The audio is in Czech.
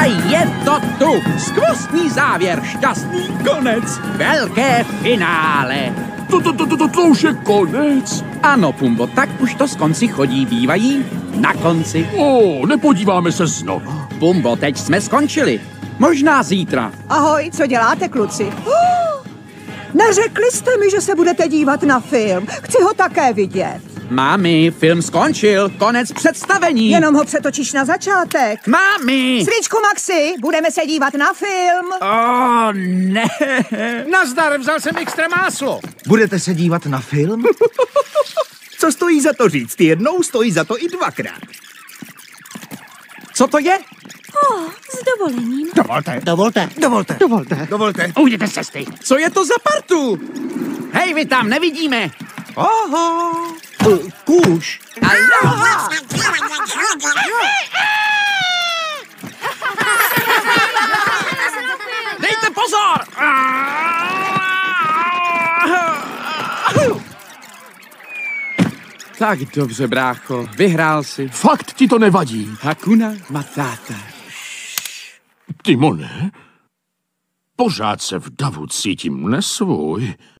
je to tu. Skvostný závěr, šťastný konec. Velké finále. To už je konec. Ano, Pumbo, tak už to z konci chodí bývají na konci. Nepodíváme se znovu. Pumbo, teď jsme skončili. Možná zítra. Ahoj, co děláte, kluci? Neřekli jste mi, že se budete dívat na film. Chci ho také vidět. Mami, film skončil, konec představení. Jenom ho přetočíš na začátek. Mami! Svíčku Maxi, budeme se dívat na film. Ne. Nazdar, vzal jsem extra máslo. Budete se dívat na film? Co stojí za to říct jednou, stojí za to i dvakrát. Co to je? S dovolením. Dovolte. Ujděte z cesty. Co je to za partu? Hej, vy tam, nevidíme. Oho, kůž. Dejte pozor! Tak dobře, brácho, vyhrál si. Fakt ti to nevadí. Hakuna Matata. Timone, pořád se v davu cítím nesvůj.